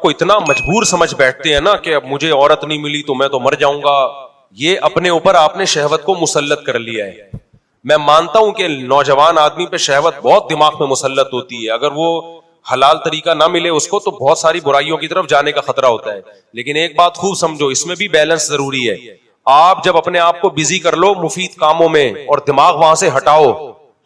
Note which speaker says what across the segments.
Speaker 1: کو اتنا مجبور سمجھ بیٹھتے ہیں نا کہ اب مجھے عورت نہیں ملی تو میں تو مر جاؤں گا. یہ اپنے اوپر آپ نے شہوت کو مسلط کر لیا ہے. میں مانتا ہوں کہ نوجوان آدمی پہ شہوت بہت دماغ میں مسلط ہوتی ہے, اگر وہ حلال طریقہ نہ ملے اس کو تو بہت ساری برائیوں کی طرف جانے کا خطرہ ہوتا ہے. لیکن ایک بات خوب سمجھو, اس میں بھی بیلنس ضروری ہے. آپ جب اپنے آپ کو بزی کر لو مفید کاموں میں اور دماغ وہاں سے ہٹاؤ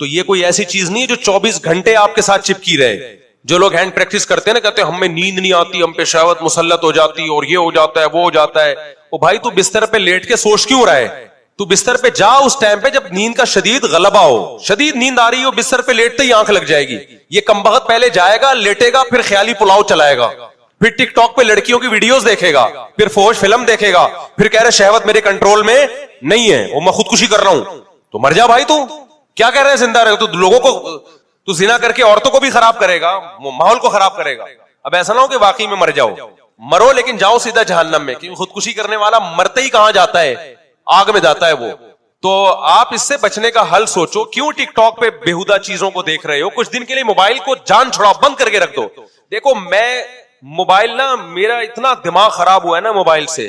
Speaker 1: تو یہ کوئی ایسی چیز نہیں ہے جو 24 گھنٹے آپ کے ساتھ چپکی رہے. جو لوگ ہینڈ پریکٹس کرتے ہیں نا, کہتے ہیں ہمیں نیند نہیں آتی, ہم پہ شہوت مسلط ہو جاتی اور یہ ہو جاتا ہے وہ ہو جاتا ہے. او بھائی تو بستر پہ لیٹ کے سوچ کیوں رہا ہے؟ تو بستر پہ جا اس ٹائم پہ جب نیند کا شدید غلبہ ہو, شدید نیند آ رہی ہو, بستر پہ لیٹتے ہی آنکھ لگ جائے گی. یہ کمبخت پہلے جائے گا, لیٹے گا, پھر خیالی پلاؤ چلائے گا, پھر ٹک ٹاک پہ لڑکیوں کی ویڈیوز دیکھے گا, پھر فوش فلم دیکھے گا, پھر کہہ رہے شہوت میرے کنٹرول میں نہیں ہے, وہ میں خودکشی کر رہا ہوں. تو مر جا بھائی, تو کیا کہہ رہے ہیں زندہ رہے, تو لوگوں کو تو زنا کر کے عورتوں کو بھی خراب کرے گا, ماحول کو خراب کرے گا. اب ایسا نہ ہو کہ واقعی میں مر جاؤ, مرو لیکن جاؤ سیدھا جہنم میں, کیونکہ خودکشی کرنے والا مرتے ہی کہاں جاتا ہے, آگ میں جاتا ہے وہ. تو آپ اس سے بچنے کا حل سوچو. کیوں ٹک ٹاک پہ بےہودہ چیزوں کو دیکھ رہے ہو؟ کچھ دن کے لیے موبائل کو جان چھڑاؤ, بند کر کے رکھ دو. دیکھو میں موبائل نا, میرا اتنا دماغ خراب ہوا ہے نا موبائل سے,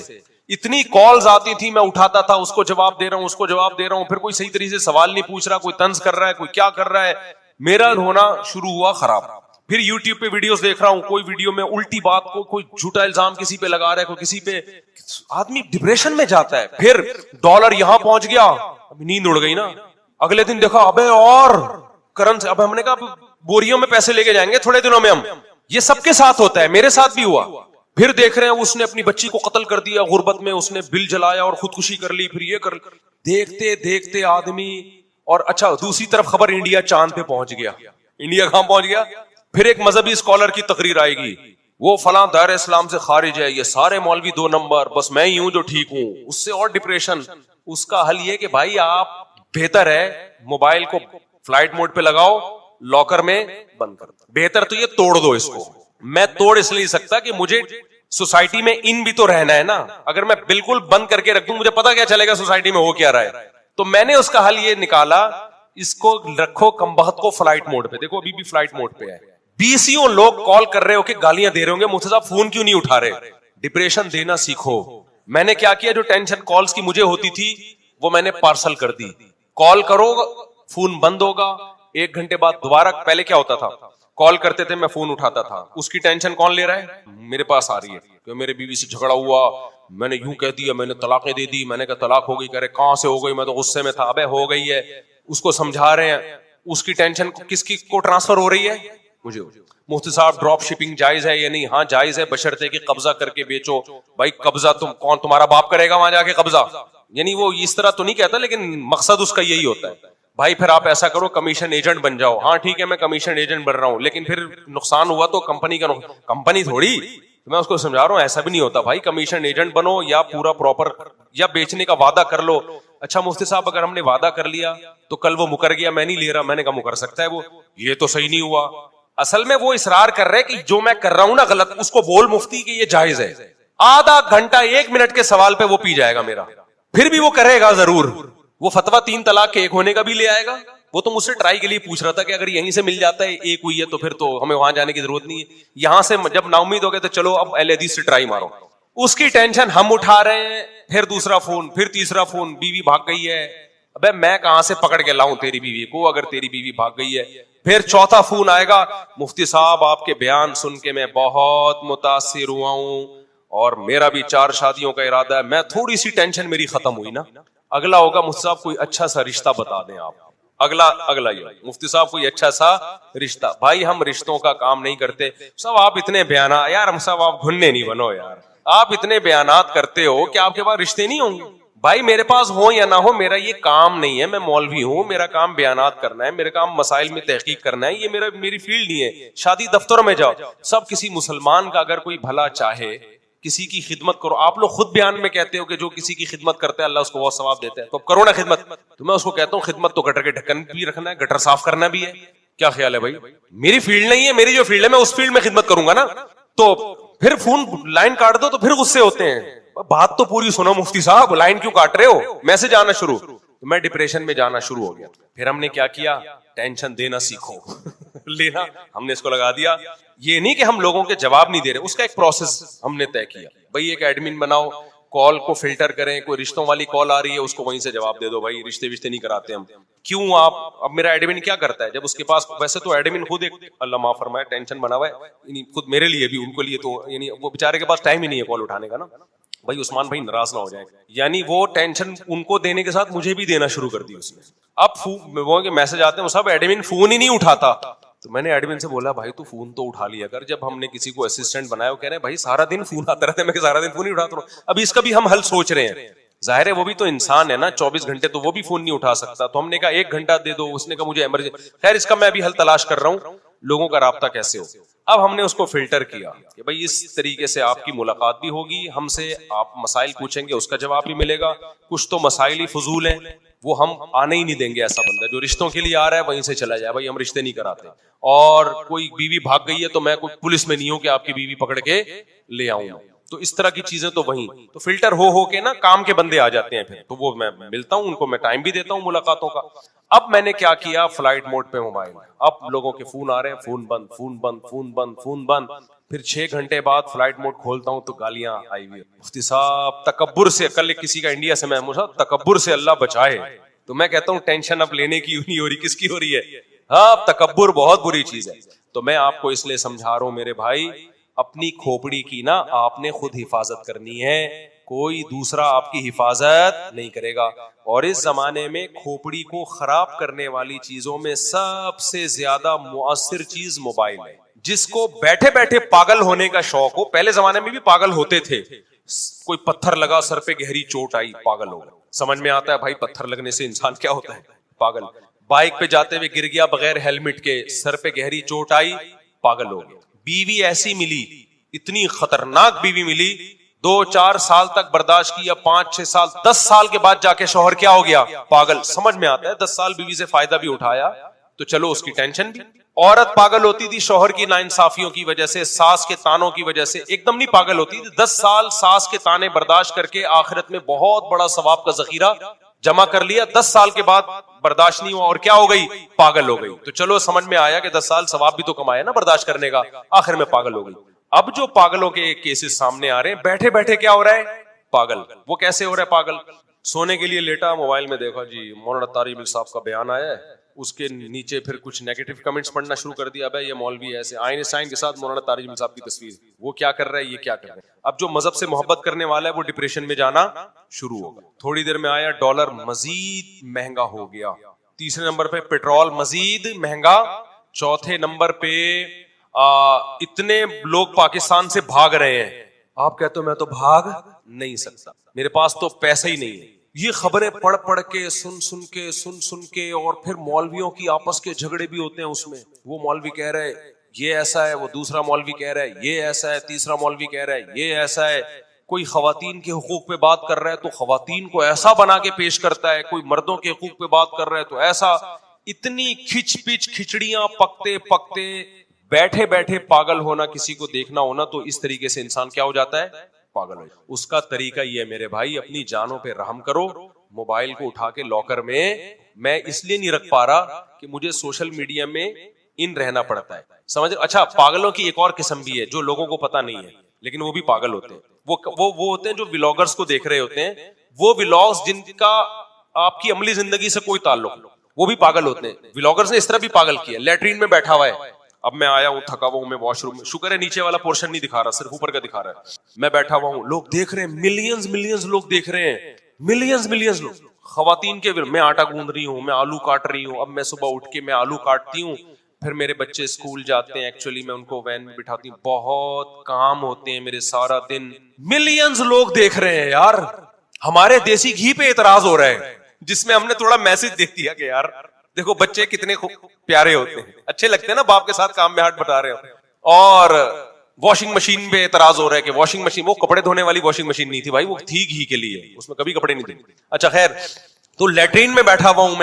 Speaker 1: اتنی کالز آتی تھی, میں اٹھاتا تھا, اس کو جواب دے رہا ہوں, اس کو جواب دے رہا ہوں, پھر کوئی صحیح طریقے سے سوال نہیں پوچھ رہا, کوئی طنز کر رہا ہے, کوئی کیا کر رہا ہے, میرا ہونا شروع ہوا خراب. پھر یوٹیوب پہ ویڈیوز دیکھ رہا ہوں, کوئی ویڈیو میں الٹی بات کو, کوئی جھوٹا الزام کسی پہ لگا رہا ہے, کوئی کسی پہ, آدمی ڈپریشن میں جاتا ہے. پھر ڈالر یہاں پہنچ گیا, نیند اڑ گئی نا, اگلے دن دیکھا ابے اور کرنسی, اب ہم نے کہا بوریوں میں پیسے لے کے جائیں گے تھوڑے دنوں میں ہم. یہ سب کے ساتھ ہوتا ہے, میرے ساتھ بھی ہوا. پھر دیکھ رہے ہیں اس نے اپنی بچی کو قتل کر دیا غربت میں, اس نے بل جلایا اور خودکشی کر لی, پھر یہ کر, دیکھتے دیکھتے آدمی. اور اچھا دوسری طرف خبر, انڈیا چاند پہ پہنچ گیا. انڈیا کہاں پہنچ گیا؟ پھر ایک مذہبی اسکالر کی تقریر آئے گی, وہ فلاں دائرہ اسلام سے خارج ہے, یہ سارے مولوی 2 نمبر, بس میں ہی ہوں جو ٹھیک ہوں. اس سے اور ڈپریشن. اس کا حل یہ کہ بھائی آپ بہتر ہے موبائل کو فلائٹ موڈ پہ لگاؤ, لاکر میں بند کر دو. بہتر تو یہ توڑ دو اس کو. میں توڑ اس لیے سکتا کہ مجھے سوسائٹی میں ان بھی تو رہنا ہے نا. اگر میں بالکل بند کر کے رکھ دوں, مجھے پتا کیا چلے گا سوسائٹی میں ہو کیا رہا ہے. تو میں نے اس کا حل یہ نکالا, اس کو رکھو کمبخت کو فلائٹ موڈ پہ. دیکھو ابھی بھی فلائٹ موڈ پہ ہے. 20 لوگ کال کر رہے ہو کہ گالیاں دے رہے ہوں گے, مفتی صاحب فون کیوں نہیں اٹھا رہے. ڈپریشن دینا سیکھو. میں نے کیا کیا, جو ٹینشن کالز کی مجھے ہوتی تھی وہ میں نے پارسل کر دی. کال کرو فون بند ہوگا, 1 گھنٹے بعد دوبارہ. پہلے کیا ہوتا تھا, کال کرتے تھے میں فون اٹھاتا تھا, اس کی ٹینشن کون لے رہا ہے, میرے پاس آ رہی ہے کہ میرے بیوی سے جھگڑا ہوا, میں نے یوں کہہ دیا, میں نے طلاقیں دے دی, میں نے کہا طلاق ہو گئی, کہہ رہے کہاں سے ہو گئی, میں تو غصے میں تھا. ابے ہو گئی ہے, اس کو سمجھا رہے ہیں. اس کی ٹینشن کس کی کو ٹرانسفر ہو رہی ہے, مجھے. مفتی صاحب ڈراپ شپنگ جائز ہے یا نہیں؟ ہاں جائز ہے, بشرطے کہ قبضہ کر کے بیچو. بھائی قبضہ تم کون, تمہارا باپ کرے گا وہاں جا کے قبضہ؟ یعنی وہ اس طرح تو نہیں کہتا, لیکن مقصد اس کا یہی ہوتا ہے. بھائی پھر آپ ایسا کرو کمیشن ایجنٹ بن جاؤ. ہاں ٹھیک ہے میں کمیشن ایجنٹ بن رہا ہوں, لیکن پھر نقصان ہوا تو کمپنی کا کمپنی تھوڑی. میں اس کو سمجھا رہا ہوں ایسا بھی نہیں ہوتا بھائی, کمیشن ایجنٹ بنو یا پورا پراپر, یا بیچنے کا وعدہ کر لو. اچھا مفتی صاحب اگر ہم نے وعدہ کر لیا تو کل وہ مکر گیا, میں نہیں لے رہا, میں نے کہا مکر سکتا ہے وہ, یہ تو صحیح نہیں ہوا. اصل میں وہ اصرار کر رہے کہ جو میں کر رہا ہوں نا غلط, اس کو بول مفتی کہ یہ جائز ہے. آدھا گھنٹہ 1 منٹ کے سوال پہ وہ پی جائے گا میرا, پھر بھی وہ کرے گا ضرور. وہ فتویٰ 3 طلاق کے 1 ہونے کا بھی لے آئے گا. وہ تو مجھ سے ٹرائی کے لیے پوچھ رہا تھا کہ اگر یہیں سے مل جاتا ہے 1 ہوئی ہے تو پھر تو ہمیں وہاں جانے کی ضرورت نہیں ہے. یہاں سے جب نا امید ہو گئے تو چلو اب اہل حدیث سے ٹرائی مارو. اس کی ٹینشن ہم اٹھا رہے ہیں, پھر دوسرا فون, پھر تیسرا فون, بیوی بھاگ گئی ہے. ابے میں کہاں سے پکڑ کے لاؤں تیری بیوی کو اگر تیری بیوی بھاگ گئی ہے. پھر چوتھا فون آئے گا, مفتی صاحب آپ کے بیان سن کے میں بہت متاثر ہوا ہوں اور میرا بھی 4 شادیوں کا ارادہ ہے. میں تھوڑی سی ٹینشن میری ختم ہوئی نا. اگلا ہوگا مفتی صاحب کوئی اچھا سا رشتہ بتا دیں آپ. اگلا یہ مفتی صاحب کوئی اچھا سا رشتہ. بھائی ہم رشتوں کا کام نہیں کرتے صاحب. آپ اتنے بیانات, یار ہم صاحب آپ گھننے نہیں بنو یار, آپ اتنے بیانات کرتے ہو کہ آپ کے پاس رشتے نہیں ہوں گے. بھائی میرے پاس ہو یا نہ ہو, میرا یہ کام نہیں ہے. میں مولوی ہوں, میرا کام بیانات کرنا ہے, میرا کام مسائل میں تحقیق کرنا ہے. یہ میری فیلڈ نہیں ہے. شادی دفتروں میں جاؤ, سب کسی مسلمان کا اگر کوئی بھلا چاہے, کسی کی خدمت کرو. آپ لوگ خود بیان میں کہتے ہو کہ جو کسی کی خدمت کرتا ہے اللہ اس کو بہت ثواب دیتا ہے, تو کرو نا خدمت. تو میں اس کو کہتا ہوں خدمت تو گٹر کے ڈھکن بھی رکھنا ہے, گٹر صاف کرنا بھی ہے. کیا خیال ہے بھائی؟ میری فیلڈ نہیں ہے, میری جو فیلڈ ہے میں اس فیلڈ میں خدمت کروں گا نا. تو پھر فون لائن کاٹ دو تو پھر غصے ہوتے ہیں. بات تو پوری سنو مفتی صاحب, لائن کیوں کاٹ رہے ہو, میسج آنا شروع. تو میں ڈپریشن میں جانا شروع ہو گیا. پھر ہم نے کیا کیا, ٹینشن دینا سیکھو. لینا ہم نے اس کو لگا دیا. یہ نہیں کہ ہم لوگوں کے جواب نہیں دے رہے, اس کا ایک پروسیس ہم نے طے کیا. بھائی ایک ایڈمن بناؤ, کال کو فلٹر کریں, کوئی رشتوں والی کال آ رہی ہے اس کو وہیں سے جواب دے دو. بھائی رشتے نہیں کراتے ہم. کیوں آپ, اب میرا ایڈمن کیا کرتا ہے جب اس کے پاس, ویسے تو ایڈمن خود ایک اللہ معاف فرمائے ٹینشن بنا ہوا ہے خود میرے لیے بھی, ان کو لیے تو یعنی وہ بیچارے کے پاس ٹائم ہی نہیں ہے کال اٹھانے کا نا. بھائی عثمان بھائی ناراض نہ ہو جائیں, یعنی وہ ٹینشن ان کو دینے کے ساتھ مجھے بھی دینا شروع کر دی اس نے. اب وہ میسج آتے ہیں, وہ سب ایڈمن فون ہی نہیں اٹھاتا. تو میں نے ایڈمن سے بولا بھائی تو فون تو اٹھا لیا کر. جب ہم نے کسی کو اسسٹنٹ بنایا, وہ کہہ رہے ہیں بھائی سارا دن فون آتا رہتا ہے. میں سارا دن فون نہیں اٹھاتا ہوں. ابھی اس کا بھی ہم حل سوچ رہے ہیں. ظاہر ہے وہ بھی تو انسان ہے نا, 24 گھنٹے تو وہ بھی فون نہیں اٹھا سکتا. تو ہم نے کہا 1 گھنٹہ دے دو. اس نے کہا مجھے ایمرجنسی. خیر اس کا میں ابھی حل تلاش کر رہا ہوں, لوگوں کا رابطہ کیسے ہو. اب ہم نے اس کو فلٹر کیا کہ بھائی اس طریقے سے آپ کی ملاقات بھی ہوگی, ہم سے آپ مسائل پوچھیں گے اس کا جواب بھی ملے گا. کچھ تو مسائل ہی فضول ہیں, وہ ہم آنے ہی نہیں دیں گے. ایسا بندہ جو رشتوں کے لیے آ رہا ہے وہیں سے چلا جائے. بھائی ہم رشتے نہیں کراتے. اور کوئی بیوی بھاگ گئی ہے تو میں کوئی پولیس میں نہیں ہوں کہ آپ کی بیوی پکڑ کے لے آؤں. تو اس طرح کی چیزیں تو وہیں تو فلٹر ہو کے نا کام کے بندے آ جاتے ہیں. پھر تو وہ میں ملتا ہوں ان کو, میں ٹائم بھی دیتا ہوں ملاقاتوں کا. اب میں نے کیا کیا, فلائٹ موڈ پہ موبائل. اب لوگوں کے فون آ رہے ہیں, فون بند, فون بند, فون بند, فون بند. پھر 6 گھنٹے بعد فلائٹ موڈ کھولتا ہوں تو گالیاں آئی ہوئی. مفتی صاحب تکبر سے, کل کسی کا انڈیا سے میں تکبر سے اللہ بچائے. تو میں کہتا ہوں ٹینشن اب لینے کی نہیں ہو رہی, کس کی ہو رہی ہے؟ ہاں تکبر بہت بری چیز ہے. تو میں آپ کو اس لیے سمجھا رہا ہوں میرے بھائی, اپنی کھوپڑی کی نا آپ نے خود حفاظت کرنی ہے, کوئی دوسرا آپ کی حفاظت نہیں کرے گا. اور اس زمانے میں کھوپڑی کو خراب کرنے والی چیزوں میں سب سے زیادہ مؤثر چیز موبائل ہے. جس کو بیٹھے بیٹھے پاگل ہونے کا شوق ہو, پہلے زمانے میں بھی پاگل ہوتے تھے, کوئی پتھر لگا سر پہ گہری چوٹ آئی پاگل ہو گیا. سمجھ میں آتا ہے بھائی پتھر لگنے سے انسان کیا ہوتا ہے, پاگل. بائک پہ جاتے ہوئے گر گیا بغیر ہیلمٹ کے, سر پہ گہری چوٹ آئی پاگل ہو گیا. بیوی ایسی ملی, اتنی خطرناک بیوی ملی, 2-4 سال تک برداشت کیا, 5-6 سال 10 سال کے بعد جا کے شوہر کیا ہو گیا, پاگل. سمجھ میں آتا ہے 10 سال بیوی سے فائدہ بھی اٹھایا تو چلو اس کی ٹینشن بھی. عورت پاگل ہوتی تھی شوہر کی ناانصافیوں کی وجہ سے, ساس کے تانوں کی وجہ سے, ایک دم نہیں پاگل ہوتی تھی. 10 سال ساس کے تانے برداشت کر کے آخرت میں بہت بڑا ثواب کا ذخیرہ جمع کر لیا. 10 سال کے بعد برداشت نہیں ہوا اور کیا ہو گئی, پاگل ہو گئی. تو چلو سمجھ میں آیا کہ 10 سال ثواب بھی تو کمایا نا برداشت کرنے کا, آخر میں پاگل ہو گئی. اب جو پاگلوں کے کیسز سامنے آ رہے ہیں, بیٹھے بیٹھے کیا ہو رہا ہے, پاگل. وہ کیسے ہو رہا ہے پاگل, سونے کے لیے لیٹا, موبائل میں دیکھا جی مولانا طارق بن صاحب کا بیان آیا ہے, اس کے نیچے پھر کچھ نیگیٹو کمنٹس پڑھنا شروع کر دیا. بھائی یہ مولوی ایسے, آئنسٹائن کے ساتھ مولانا طارق بن صاحب کی تصویر, وہ کیا کر رہا ہے, یہ کیا کر رہا ہے. اب جو مذہب سے محبت کرنے والا ہے وہ ڈپریشن میں جانا شروع ہوگا. تھوڑی دیر میں آیا ڈالر مزید مہنگا ہو گیا. تیسرے نمبر پہ پیٹرول مزید مہنگا. چوتھے نمبر پہ اتنے لوگ پاکستان سے بھاگ رہے ہیں. آپ کہتے ہو میں تو بھاگ نہیں سکتا, میرے پاس تو پیسہ ہی نہیں ہے. یہ خبریں پڑھ پڑھ کے سن کے اور پھر مولویوں کی آپس کے جھگڑے بھی ہوتے ہیں اس میں. وہ مولوی کہہ رہے یہ ایسا ہے, وہ دوسرا مولوی کہہ رہا ہے یہ ایسا ہے, تیسرا مولوی کہہ رہا ہے یہ ایسا ہے. کوئی خواتین کے حقوق پہ بات کر رہا ہے تو خواتین کو ایسا بنا کے پیش کرتا ہے, کوئی مردوں کے حقوق پہ بات کر رہا ہے تو ایسا. اتنی کھچ پچ کھچڑیاں پکتے پکتے بیٹھے بیٹھے پاگل ہونا, کسی کو دیکھنا ہونا تو اس طریقے سے انسان کیا ہو جاتا ہے, پاگل ہو. اس کا طریقہ یہ ہے میرے بھائی, اپنی جانوں پہ رحم کرو. موبائل کو اٹھا کے لاکر میں اس لیے نہیں رکھ پا رہا کہ مجھے سوشل میڈیا میں ان رہنا پڑتا ہے, سمجھ. اچھا پاگلوں کی ایک اور قسم بھی ہے جو لوگوں کو پتا نہیں ہے لیکن وہ بھی پاگل ہوتے ہیں. وہ ہوتے ہیں جو ولاگرز کو دیکھ رہے ہوتے ہیں, وہ ولاگز جن کا آپ کی عملی زندگی سے کوئی تعلق, وہ بھی پاگل ہوتے ہیں. ولاگرز نے اس طرح بھی پاگل کیا, لیٹرین میں بیٹھا ہوا ہے, اب میں آیا ہوں تھکا ہوا ہوں, میں واش روم میں, شکر ہے نیچے والا پورشن نہیں دکھا رہا, صرف اوپر کا دکھا رہا ہے. میں بیٹھا ہوا ہوں, لوگ دیکھ رہے ہیں, ملینز لوگ دیکھ رہے ہیں, ملینز لوگ. خواتین کے میں آٹا گوندھ رہی ہوں, میں آلو کاٹ رہی ہوں. اب میں صبح اٹھ کے میں آلو کاٹتی ہوں, پھر میرے بچے اسکول جاتے ہیں, ایکچولی میں ان کو وین میں بٹھاتی ہوں, بہت کام ہوتے ہیں میرے سارا دن. ملینز لوگ دیکھ رہے ہیں یار. ہمارے دیسی گھی پہ اعتراض ہو رہا ہے جس میں ہم نے تھوڑا میسج دے دیا کہ یار دیکھو بچے کتنے پیارے ہوتے ہیں, اچھے لگتے ہیں نا باپ کے ساتھ کام میں ہاتھ بٹا رہے ہو. اور واشنگ مشین پہ اعتراض ہو رہا ہے کہ واشنگ مشین, وہ کپڑے دھونے والی واشنگ مشین نہیں تھی بھائی, وہ تھی گھی کے لیے, اس میں کبھی کپڑے نہیں دھوتے. اچھا خیر, تو لیٹرین میں بیٹھا ہوا ہوں,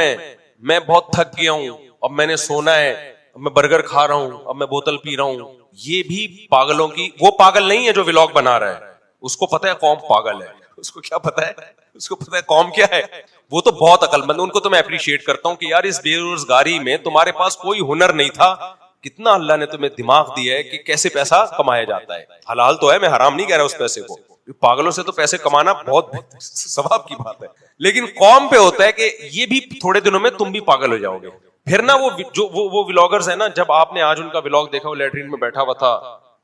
Speaker 1: میں بہت تھک گیا ہوں, اب میں نے سونا ہے, اب میں برگر کھا رہا ہوں, اب میں بوتل پی رہا ہوں. یہ بھی پاگلوں کی, وہ پاگل نہیں ہے جو ولاگ بنا رہا ہے, اس کو پتا ہے قوم پاگل ہے, اس کو کیا پتا ہے, اس کو پتا ہے قوم کیا ہے. وہ تو بہت عقل مند, ان کو تو میں اپریشیٹ کرتا ہوں کہ یار اس بے روزگاری میں تمہارے پاس کوئی ہنر نہیں تھا, کتنا اللہ نے تمہیں دماغ دیا ہے کہ کیسے پیسہ کمایا جاتا ہے. حلال تو ہے, میں حرام نہیں کہہ رہا اس پیسے کو, پاگلوں سے تو پیسے کمانا بہت ثواب کی بات ہے, لیکن قوم پہ ہوتا ہے کہ یہ بھی تھوڑے دنوں میں تم بھی پاگل ہو جاؤ گے. پھر نا وہ ولاگرز ہیں نا, جب آپ نے آج ان کا ولاگ دیکھا, وہ لیٹرین میں بیٹھا ہوا تھا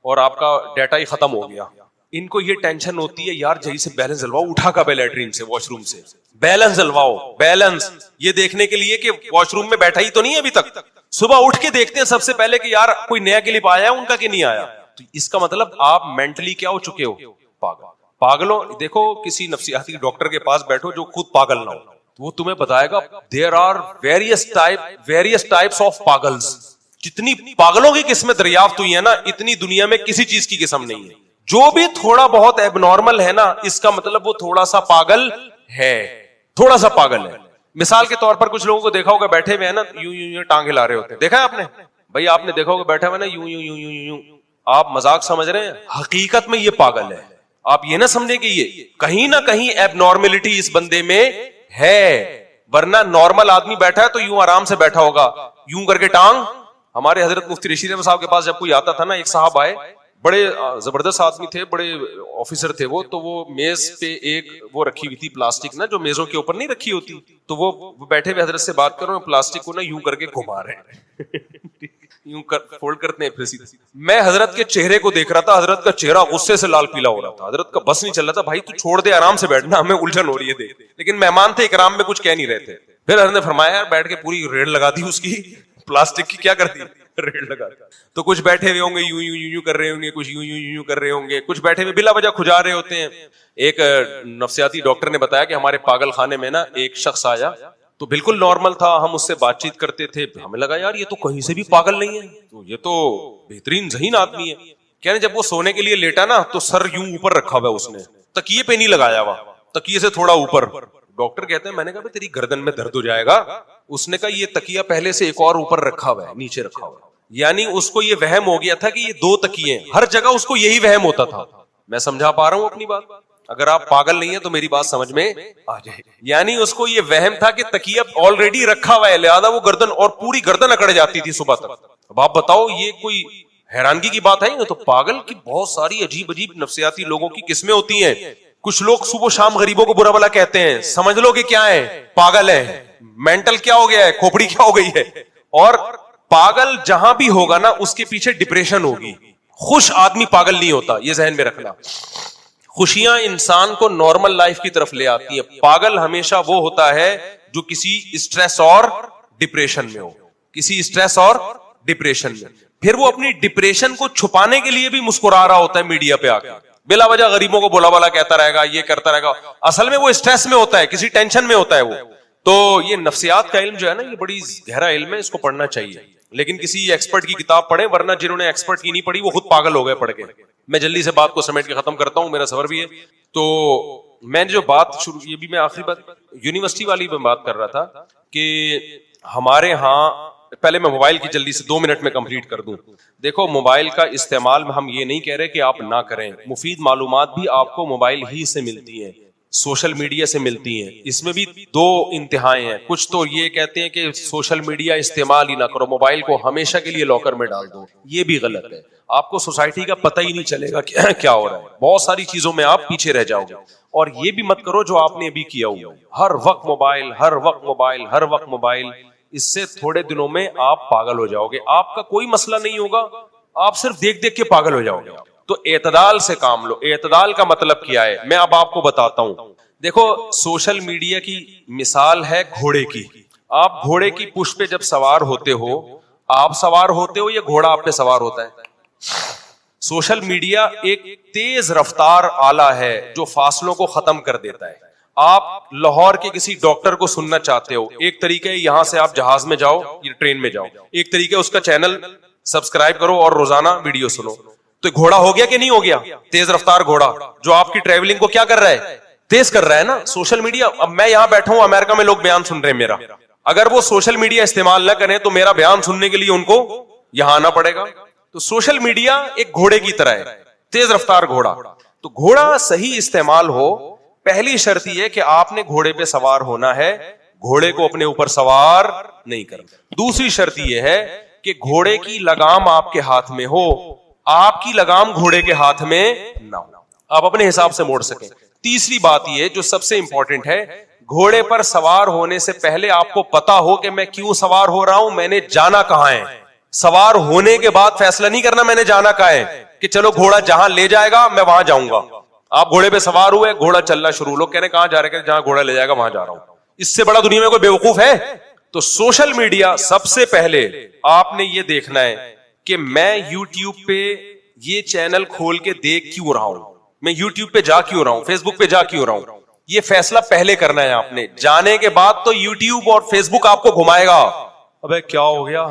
Speaker 1: اور آپ کا ڈیٹا ہی ختم ہو گیا, ان کو یہ ٹینشن ہوتی ہے یار جہی سے بیلنس ڈلواؤ, اٹھا کب ہے لیٹرین سے, واش روم سے بیلنس ڈلواؤ, بیلنس یہ دیکھنے کے لیے کہ واش روم میں بیٹھا ہی تو نہیں ہے ابھی تک. صبح اٹھ کے دیکھتے ہیں سب سے پہلے کہ یار کوئی نیا کلپ آیا ہے ان کا کہ نہیں آیا. تو اس کا مطلب آپ مینٹلی کیا ہو چکے ہو, پاگل. پاگلوں دیکھو کسی نفسیاتی ڈاکٹر کے پاس بیٹھو جو خود پاگل نہ ہو, وہ تمہیں بتائے گا there are various types of پاگلز. جتنی پاگلوں کی قسمیں دریافت ہوئی ہے نا, اتنی دنیا میں کسی چیز کی قسم نہیں ہے. جو بھی تھوڑا بہت ایب نارمل ہے نا, اس کا مطلب وہ تھوڑا سا پاگل ہے, تھوڑا سا پاگل ہے. مثال کے طور پر کچھ لوگوں کو دیکھا ہوگا بیٹھے ہوئے ہیں نا, یوں یوں یوں ٹانگے لا رہے ہوتے ہیں, دیکھا ہے آپ نے بھائی, آپ نے دیکھا ہوگا بیٹھے ہوئے نا یوں یوں یوں یوں یوں, آپ مذاق سمجھ رہے ہیں, حقیقت میں یہ پاگل ہے. آپ یہ نہ سمجھیں کہ یہ کہیں نہ کہیں ایب نارملٹی اس بندے میں ہے, ورنہ نارمل آدمی بیٹھا ہے تو یوں آرام سے بیٹھا ہوگا, یوں کر کے ٹانگ. ہمارے حضرت مفتی رشید احمد صاحب کے پاس جب کوئی آتا تھا نا, ایک صاحب آئے, بڑے زبردست آدمی تھے, بڑے آفیسر تھے وہ, تو وہ میز پہ ایک وہ رکھی ہوئی تھی پلاسٹک نا, جو میزوں کے اوپر نہیں رکھی ہوتی, تو وہ بیٹھے ہوئے حضرت سے بات کر رہے ہیں, پلاسٹک کو نا یوں کر کے گھما رہے ہیں, یوں فولڈ کرتے ہیں پھر سیدھے. میں حضرت کے چہرے کو دیکھ رہا تھا, حضرت کا چہرہ غصے سے لال پیلا ہو رہا تھا, حضرت کا بس نہیں چل رہا تھا, بھائی تو چھوڑ دے آرام سے بیٹھنا, ہمیں الجھن ہو رہی ہے دیکھ. لیکن مہمان تھے اکرام میں, کچھ کہہ نہیں رہے تھے. پھر حضرت نے فرمایا بیٹھ کے پوری ریڑھ لگا دی اس کی, پلاسٹک کی کیا کر دی, ریڑھ لگا دی. تو کچھ بیٹھے ہوئے ہوں گے یوں یوں یوں کر رہے ہوں گے, کچھ یوں یوں یوں کر رہے ہوں گے, کچھ بیٹھے ہوئے بلا وجہ کھجا رہے ہوتے ہیں. ایک نفسیاتی ڈاکٹر نے بتایا کہ ہمارے پاگل خانے میں نا ایک شخص آیا, تو بالکل نارمل تھا, ہم اس سے بات چیت کرتے تھے, ہمیں لگا یار یہ تو کہیں سے بھی پاگل نہیں ہے, تو یہ تو بہترین ذہین آدمی ہے. کہنے جب وہ سونے کے لیے لیٹا نا, تو سر یوں اوپر رکھا ہوا اس نے, تکیے پہ نہیں لگایا ہوا, تکیے سے تھوڑا اوپر. ڈاکٹر کہتے ہیں, میں نے کہا تیری گردن میں درد ہو جائے گا. اس نے کہا یہ تکیہ پہلے سے ایک اور اوپر رکھا ہوا ہے, نیچے رکھا ہوا ہے. یعنی اس کو یہ وہم ہو گیا تھا کہ یہ دو تکیے ہیں, ہر جگہ اس کو یہی وہم ہوتا تھا. میں سمجھا پا رہا ہوں اپنی بات, اگر آپ پاگل نہیں ہیں تو میری بات سمجھ میں آ جائے. یعنی اس کو یہ وہم تھا کہ تکیہ آلریڈی رکھا ہوا ہے, لہذا وہ گردن اور پوری گردن اکڑ جاتی تھی صبح تک. اب آپ بتاؤ یہ کوئی حیرانگی کی بات ہے؟ تو پاگل کی بہت ساری عجیب عجیب نفسیاتی لوگوں کی قسمیں ہوتی ہیں. کچھ لوگ صبح و شام غریبوں کو برا بلا کہتے ہیں, سمجھ لو کہ کیا ہے, پاگل ہے, مینٹل کیا ہو گیا ہے, کھوپڑی کیا ہو گئی ہے. اور پاگل جہاں بھی ہوگا نا, اس کے پیچھے ڈپریشن ہوگی. خوش آدمی پاگل نہیں ہوتا, یہ ذہن میں رکھنا. خوشیاں انسان کو نارمل لائف کی طرف لے آتی ہیں. پاگل ہمیشہ وہ ہوتا ہے جو کسی اسٹریس اور ڈپریشن میں ہو, کسی اسٹریس اور ڈپریشن میں. پھر وہ اپنی ڈپریشن کو چھپانے کے لیے بھی مسکرا رہا ہوتا ہے میڈیا پہ آ کے, بلا وجہ غریبوں کو بولا بالا کہتا رہے گا, یہ کرتا رہے گا. اصل میں وہ اسٹریس میں ہوتا ہے, کسی ٹینشن میں ہوتا ہے وہ. تو یہ نفسیات کا علم جو ہے نا, یہ بڑی گہرا علم ہے, اس کو پڑھنا چاہیے, لیکن کسی ایکسپرٹ کی کتاب پڑھیں, ورنہ جنہوں نے ایکسپرٹ کی نہیں پڑھی وہ خود پاگل ہو گئے پڑھ کے. میں جلدی سے بات کو سمیٹ کے ختم کرتا ہوں, میرا سفر بھی ہے. تو میں نے جو بات شروع, یہ بھی میں آخری بات یونیورسٹی والی میں بات کر رہا تھا کہ ہمارے ہاں, پہلے میں موبائل کی جلدی سے 2 منٹ میں کمپلیٹ کر دوں. دیکھو موبائل کا استعمال ہم یہ نہیں کہہ رہے کہ آپ نہ کریں, مفید معلومات بھی آپ کو موبائل ہی سے ملتی ہیں, سوشل میڈیا سے ملتی ہیں. اس میں بھی 2 انتہائیں ہیں. کچھ تو یہ کہتے ہیں کہ سوشل میڈیا استعمال ہی نہ کرو, موبائل کو ہمیشہ کے لیے لاکر میں ڈال دو. یہ بھی غلط ہے. آپ کو سوسائٹی کا پتہ ہی نہیں چلے گا کیا ہو رہا ہے, بہت ساری چیزوں میں آپ پیچھے رہ جاؤ گے. اور یہ بھی مت کرو جو آپ نے ابھی کیا ہوا, ہر وقت موبائل, ہر وقت موبائل, ہر وقت موبائل. اس سے تھوڑے دنوں میں آپ پاگل ہو جاؤ گے. آپ کا کوئی مسئلہ نہیں ہوگا, آپ صرف دیکھ دیکھ کے پاگل ہو جاؤ گے. تو اعتدال سے کام لو. اعتدال کا مطلب کیا ہے, میں اب آپ کو بتاتا ہوں. دیکھو سوشل میڈیا کی مثال ہے گھوڑے کی. آپ گھوڑے کی پشت پہ جب سوار ہوتے ہو, آپ سوار ہوتے ہو یا گھوڑا آپ پہ سوار ہوتا ہے؟ سوشل میڈیا ایک تیز رفتار آلہ ہے جو فاصلوں کو ختم کر دیتا ہے. آپ لاہور کے کسی ڈاکٹر کو سننا چاہتے ہو, ایک طریقہ ہے یہاں سے آپ جہاز میں جاؤ یا ٹرین میں جاؤ, ایک طریقہ اس کا چینل سبسکرائب کرو اور روزانہ ویڈیو سنو. تو گھوڑا ہو گیا کہ نہیں ہو گیا؟ تیز رفتار گھوڑا جو آپ کی ٹریولنگ کو کیا کر رہا ہے, تیز کر رہا ہے نا. سوشل میڈیا, اب میں یہاں بیٹھا ہوں, امریکہ میں لوگ بیان سن رہے ہیں میرا, اگر وہ سوشل میڈیا استعمال نہ کریں تو میرا بیان سننے کے لیے ان کو یہاں آنا پڑے گا. تو سوشل میڈیا ایک گھوڑے کی طرح ہے, تیز رفتار گھوڑا. تو گھوڑا صحیح استعمال ہو, پہلی شرط یہ ہے کہ آپ نے گھوڑے پہ سوار ہونا ہے, گھوڑے کو اپنے اوپر سوار نہیں کرنا. دوسری شرط یہ ہے کہ گھوڑے کی لگام آپ کے ہاتھ میں ہو, آپ کی لگام گھوڑے کے ہاتھ میں نہ ہو, آپ اپنے حساب سے موڑ سکیں. تیسری بات یہ جو سب سے امپورٹنٹ ہے, گھوڑے پر سوار ہونے سے پہلے آپ کو پتا ہو کہ میں کیوں سوار ہو رہا ہوں, میں نے جانا کہاں ہے. سوار ہونے کے بعد فیصلہ نہیں کرنا میں نے جانا کہاں ہے, کہ چلو گھوڑا جہاں لے جائے گا میں وہاں جاؤں گا. آپ گھوڑے پہ سوار ہوئے, گھوڑا چلنا شروع, لوگ کہہ رہے ہیں کہاں جا رہے ہیں, جہاں گھوڑا لے جائے گا وہاں جا رہا ہوں. اس سے بڑا دنیا میں کوئی بیوقوف ہے؟ تو سوشل میڈیا سب سے پہلے آپ نے یہ دیکھنا ہے کہ میں یوٹیوب پہ یہ چینل کھول کے دیکھ کیوں رہا ہوں, میں یوٹیوب پہ جا کیوں رہا ہوں, فیس بک پہ جا کیوں رہا ہوں. یہ فیصلہ پہلے کرنا ہے آپ نے. جانے کے بعد تو یوٹیوب اور فیس بک آپ کو گھمائے گا. ابے کیا ہو گیا,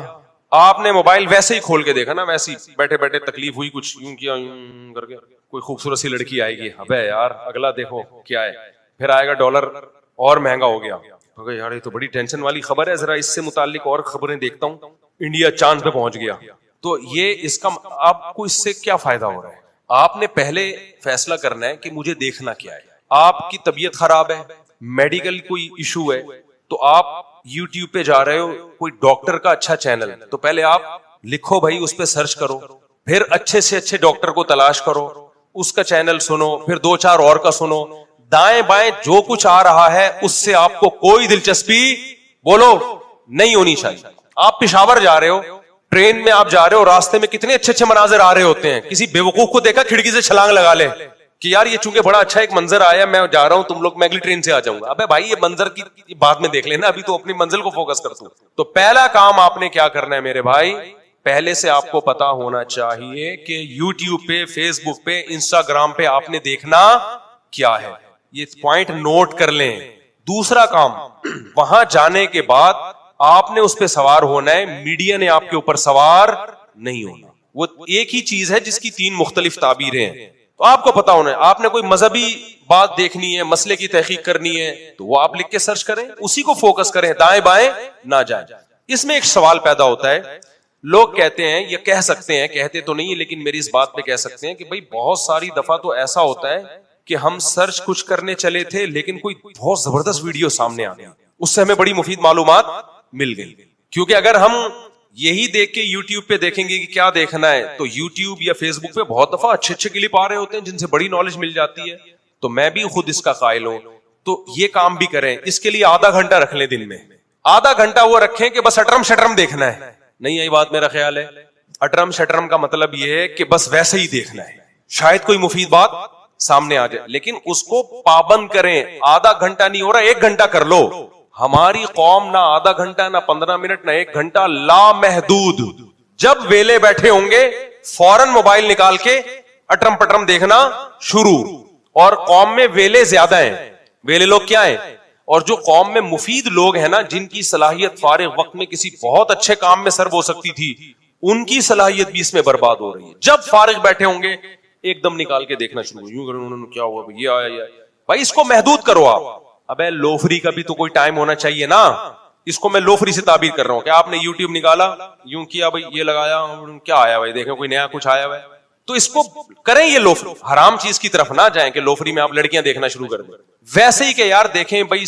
Speaker 1: آپ نے موبائل ویسے ہی کھول کے دیکھا نا, ویسے ہی بیٹھے بیٹھے تکلیف ہوئی, کچھ یوں کیا یوں کر کے, کوئی خوبصورت سی لڑکی آئے گی, ابے یار اگلا دیکھو کیا ہے, پھر آئے گا ڈالر اور مہنگا ہو گیا, یار یہ تو بڑی ٹینشن والی خبر ہے, ذرا اس سے متعلق اور خبریں دیکھتا ہوں, انڈیا چاند پہ پہنچ گیا. تو یہ اس کا آپ کو اس سے کیا فائدہ ہو رہا ہے؟ آپ نے پہلے فیصلہ کرنا ہے کہ مجھے دیکھنا کیا ہے. آپ کی طبیعت خراب ہے, میڈیکل کوئی ایشو ہے, تو آپ یوٹیوب پہ جا رہے ہو, کوئی ڈاکٹر کا اچھا چینل, تو پہلے آپ لکھو بھائی, اس پہ سرچ کرو, پھر اچھے سے اچھے ڈاکٹر کو تلاش کرو, اس کا چینل سنو, پھر 2-4 اور کا سنو. دائیں بائیں جو کچھ آ رہا ہے اس سے آپ کو کوئی دلچسپی بولو نہیں ہونی چاہیے. آپ پشاور جا رہے ہو, ٹرین میں آپ جا رہے ہو, راستے میں کتنے اچھے اچھے مناظر آ رہے ہوتے ہیں, کسی بیوقوف کو دیکھا کھڑکی سے چھلانگ لگا لے کہ یار یہ چونکہ بڑا اچھا ایک منظر آیا, میں جا رہا ہوں, تم لوگ میں اگلی ٹرین سے آ جاؤں گا. ابے بھائی یہ منظر کی بعد میں دیکھ لینا, ابھی تو اپنی منزل کو فوکس کر تو. تو پہلا کام آپ نے کیا کرنا ہے میرے بھائی, پہلے سے آپ کو پتا ہونا چاہیے کہ یوٹیوب پہ, فیس بک پہ, انسٹاگرام پہ آپ نے دیکھنا کیا ہے. یہ پوائنٹ نوٹ کر لیں. دوسرا کام, وہاں جانے کے بعد آپ نے اس پہ سوار ہونا ہے, میڈیا نے آپ کے اوپر سوار نہیں ہونا. وہ ایک ہی چیز ہے جس کی 3 مختلف تعبیریں ہیں, تو آپ کو پتا ہونا ہے. آپ نے کوئی مذہبی بات دیکھنی ہے, مسئلے کی تحقیق کرنی ہے, تو وہ آپ لکھ کے سرچ کریں, اسی کو فوکس کریں, دائیں بائیں نہ جائیں. اس میں ایک سوال پیدا ہوتا ہے, لوگ کہتے ہیں, یا کہہ سکتے ہیں, کہتے تو نہیں لیکن میری اس بات پہ کہہ سکتے ہیں کہ بھائی بہت ساری دفعہ تو ایسا ہوتا ہے کہ ہم سرچ کچھ کرنے چلے تھے لیکن کوئی بہت زبردست ویڈیو سامنے آ گیا, اس سے ہمیں بڑی مفید معلومات مل گئی. کیونکہ اگر ہم یہی دیکھ کے یوٹیوب پہ دیکھیں گے کہ کیا دیکھنا ہے, تو یوٹیوب یا فیس بک پہ بہت دفعہ اچھے اچھے کلپ آ رہے ہوتے ہیں جن سے بڑی نالج مل جاتی ہے. تو میں بھی خود اس کا قائل ہوں, تو یہ کام بھی کریں. اس کے لیے آدھا گھنٹہ رکھ لیں دن میں, آدھا گھنٹہ وہ رکھیں کہ بس اٹرم شٹرم دیکھنا ہے. نہیں یہی بات میرا خیال ہے, اٹرم شٹرم کا مطلب یہ ہے کہ بس ویسے ہی دیکھنا ہے, شاید کوئی مفید بات سامنے آ جائے, لیکن اس کو پابند کریں. آدھا گھنٹہ نہیں ہو رہا, 1 گھنٹہ کر لو. ہماری قوم نہ آدھا گھنٹہ, نہ 15 منٹ, نہ 1 گھنٹہ, لامحدود. جب ویلے بیٹھے ہوں گے فوراً موبائل نکال کے اٹرم پٹرم دیکھنا شروع. اور قوم میں ویلے زیادہ ہیں. ویلے لوگ کیا ہیں؟ اور جو قوم میں مفید لوگ ہیں نا, جن کی صلاحیت فارغ وقت میں کسی بہت اچھے کام میں سرو ہو سکتی تھی, ان کی صلاحیت بھی اس میں برباد ہو رہی ہے. جب فارغ بیٹھے ہوں گے ایک دم نکال کے دیکھنا شروع, یوں کریں, انہوں نے کیا ہوا, یہ آیا, بھائی اس کو محدود کرو آپ. ابے لوفری کا بھی تو کوئی ٹائم ہونا چاہیے نا. اس کو میں لوفری سے تعبیر کر رہا ہوں کہ آپ نے یوٹیوب نکالا, یوں کیا, بھائی یہ لگایا, کیا آیا بھائی, دیکھیں کوئی نیا کچھ آیا ہوا ہے, تو اس کو کریں. یہ لوفری حرام چیز کی طرف نہ جائیں کہ لوفری میں آپ لڑکیاں دیکھنا شروع کر دیں. ویسے ہی کہ یار دیکھیں بھائی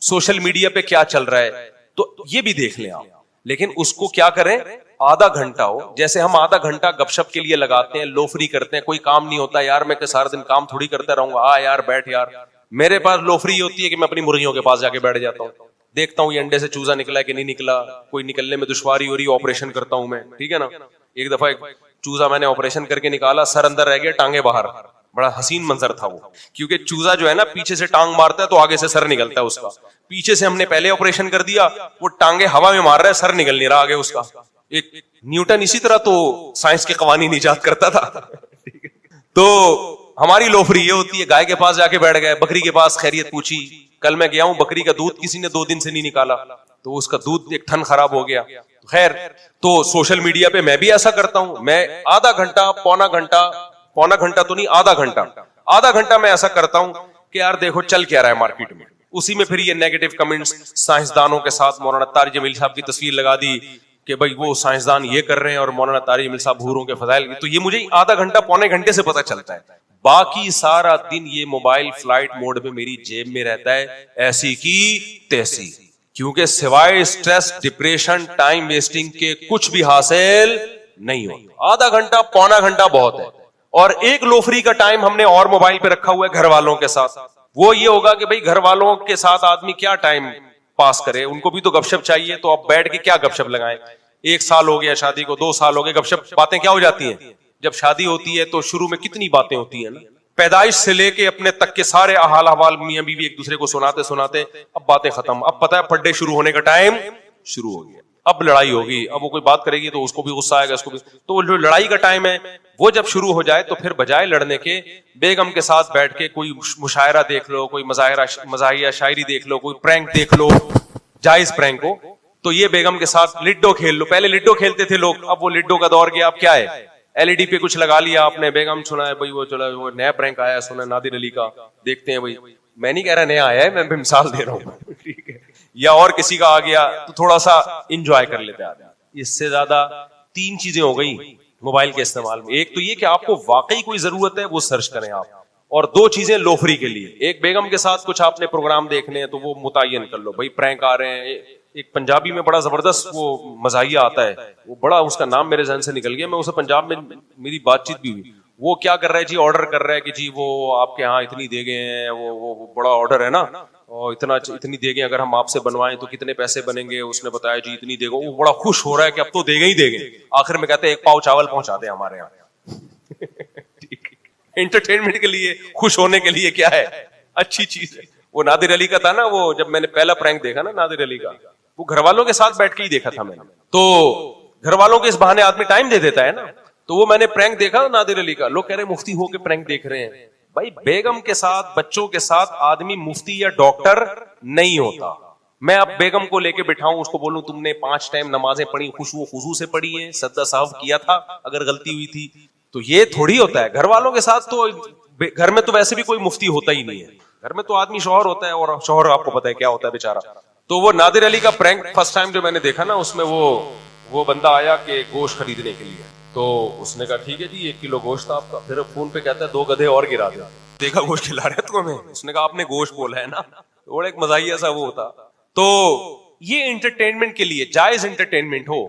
Speaker 1: سوشل میڈیا پہ کیا چل رہا ہے, تو یہ بھی دیکھ لیں آپ, لیکن اس کو کیا کریں, آدھا گھنٹہ ہو. جیسے ہم آدھا گھنٹہ گپ شپ کے لیے لگاتے ہیں, لوفری کرتے ہیں, کوئی کام نہیں ہوتا یار, میں کہ سارا دن کام تھوڑی کرتا رہوں گا, یار بیٹھ یار. میرے پاس لوفری ہوتی ہے کہ میں اپنی مرغیوں کے پاس جا کے بیٹھ جاتا ہوں, دیکھتا ہوں یہ انڈے سے چوزا نکلا ہے کہ نہیں نکلا, کوئی نکلنے میں دشواری ہو رہی ہے, آپریشن کرتا ہوں میں, ٹھیک ہے نا. ایک دفعہ ایک چوزا میں نے آپریشن کر کے نکالا, سر اندر رہ گیا, ٹانگیں باہر. بڑا حسین منظر تھا وہ, کیونکہ چوزا جو ہے نا پیچھے سے ٹانگ مارتا ہے تو آگے سے سر نکلتا ہے اس کا. پیچھے سے ہم نے پہلے آپریشن کر دیا, وہ ٹانگیں ہوا میں مار رہا ہے, سر نکل نہیں رہا آگے اس کا. ایک نیوٹن اسی طرح تو سائنس کے قوانین ایجاد کرتا تھا. تو ہماری لوفری یہ ہوتی ہے, گائے کے پاس جا کے بیٹھ گئے, بکری کے پاس خیریت پوچھی. کل میں گیا ہوں, بکری کا دودھ کسی نے 2 دن سے نہیں نکالا, تو اس کا دودھ ایک ٹھن خراب ہو گیا. خیر, تو سوشل میڈیا پہ میں بھی ایسا کرتا ہوں, میں آدھا گھنٹہ, پونا گھنٹہ تو نہیں, آدھا گھنٹہ میں ایسا کرتا ہوں کہ یار دیکھو چل کیا رہا ہے مارکیٹ میں. اسی میں پھر یہ نیگیٹو کمنٹس, سائنسدانوں کے ساتھ مولانا طارق جمیل صاحب کی تصویر لگا دی کہ بھائی وہ سائنسدان یہ کر رہے ہیں اور مولانا طارق جمیل صاحب حوروں کے فضائل, تو یہ مجھے آدھا گھنٹہ, پونے گھنٹے سے پتہ چلتا ہے. باقی سارا دن یہ موبائل فلائٹ موڈ میں میری جیب میں رہتا ہے ایسی کی تیسی, کیونکہ سوائے اسٹریس, ڈپریشن, ٹائم ویسٹنگ کے کچھ بھی حاصل نہیں ہوتا. آدھا گھنٹہ پونا گھنٹہ بہت ہے, اور ایک لوفری کا ٹائم ہم نے اور موبائل پہ رکھا ہوا ہے گھر والوں کے ساتھ. وہ یہ ہوگا کہ بھائی گھر والوں کے ساتھ آدمی کیا ٹائم پاس کرے, ان کو بھی تو گپ شپ چاہیے, تو اب بیٹھ کے کیا گپ شپ لگائیں. 1 سال ہو گیا شادی کو, 2 سال ہو گئے, گپ شپ باتیں کیا ہو جاتی ہیں. جب شادی ہوتی ہے تو شروع میں کتنی باتیں ہوتی ہیں نا, پیدائش سے لے کے اپنے تک کے سارے حال احوال میاں بیوی ایک دوسرے کو سناتے سناتے اب باتیں ختم. اب پتہ ہے پڈے شروع ہونے کا ٹائم شروع ہو گیا, اب لڑائی ہوگی, اب وہ کوئی بات کرے گی تو اس کو بھی غصہ آئے گا, اس کو بھی. تو وہ جو لڑائی کا ٹائم ہے وہ جب شروع ہو جائے تو پھر بجائے لڑنے کے بیگم کے ساتھ بیٹھ کے کوئی مشاعرہ دیکھ لو, کوئی مزاحیہ شاعری دیکھ لو, کوئی پرینک دیکھ لو, جائز پرینک ہو. تو یہ بیگم کے ساتھ لڈو کھیل لو. پہلے لڈو کھیلتے تھے لوگ, اب وہ لڈو کا دور گیا. اب کیا ہے, LED پہ کچھ لگا لیا آپ نے, بیگم سنا ہے بھائی وہ چلا وہ نیا پرینک آیا ہے, سنا نادر علی کا, دیکھتے ہیں. بھائی میں نہیں کہہ رہا نیا آیا ہے, میں مثال دے رہا ہوں, ٹھیک ہے, یا اور کسی کا آ گیا تو تھوڑا سا انجوائے کر لیتے آدمی. اس سے زیادہ 3 چیزیں ہو گئی موبائل کے استعمال میں. ایک تو یہ کہ آپ کو واقعی کوئی ضرورت ہے وہ سرچ کریں آپ, اور 2 چیزیں لوفری کے لیے. ایک بیگم کے ساتھ کچھ آپ نے پروگرام دیکھنے ہیں تو وہ متعین کر لو, بھائی پرینک آ رہے ہیں. ایک پنجابی میں بڑا زبردست وہ مزاحیہ آتا ہے, وہ بڑا, اس کا نام میرے ذہن سے نکل گیا, میں اسے پنجاب میں میری بات چیت بھی ہوئی. وہ کیا کر رہا ہے جی, آرڈر کر رہا ہے کہ جی وہ آپ کے ہاں اتنی دے گئے ہیں, وہ بڑا آرڈر ہے نا, اور اتنی دے گئے, اگر ہم آپ سے بنوائیں تو کتنے پیسے بنیں گے. اس نے بتایا جی اتنی دے گا. وہ بڑا خوش ہو رہا ہے کہ اب تو دے گے ہی دے گے. آخر میں کہتے ہیں 1 پاؤ چاول پہنچا دیں ہمارے یہاں. انٹرٹینمنٹ کے لیے, خوش ہونے کے لیے کیا ہے, اچھی چیز ہے. وہ نادر علی کا تھا نا, وہ جب میں نے پہلا پرینک دیکھا نا نادر علی کا, وہ گھر والوں کے ساتھ بیٹھ کے ہی دیکھا تھا میں نے. تو گھر والوں کے اس بہانے آدمی ٹائم دے دیتا ہے نا. تو وہ میں نے پرینک دیکھا نادر علی کا, لوگ کہہ رہے مفتی ہو کے پرینک دیکھ رہے ہیں. بھائی بیگم کے ساتھ, بچوں کے ساتھ آدمی مفتی یا ڈاکٹر نہیں ہوتا. میں اب بیگم کو لے کے بٹھاؤں, اس کو بولوں تم نے 5 ٹائم نمازیں پڑھی, خوشو خضو سے پڑھی ہیں, سجدہ سہو کیا تھا اگر غلطی ہوئی تھی, تو یہ تھوڑی ہوتا ہے. گھر والوں کے ساتھ تو گھر میں تو ویسے بھی کوئی مفتی ہوتا ہی نہیں ہے. گھر میں تو آدمی شوہر ہوتا ہے, اور شوہر آپ کو پتا ہے کیا ہوتا ہے بیچارہ. تو وہ نادر علی کا پرینک فرسٹ ٹائم جو میں نے دیکھا نا, اس میں وہ بندہ آیا کہ گوشت خریدنے کے لیے. تو اس نے کہا ٹھیک ہے جی 1 کلو گوشت آپ کا. پھر فون پہ کہتا ہے 2 گدھے اور گرا دیا. دیکھا گوشت کھلا رہے تو ہمیں, اس نے کہا آپ نے گوشت بولا ہے نا, بڑا ایک مزاحیہ سا وہ ہوتا. تو یہ انٹرٹینمنٹ کے لیے, جائز انٹرٹینمنٹ ہو,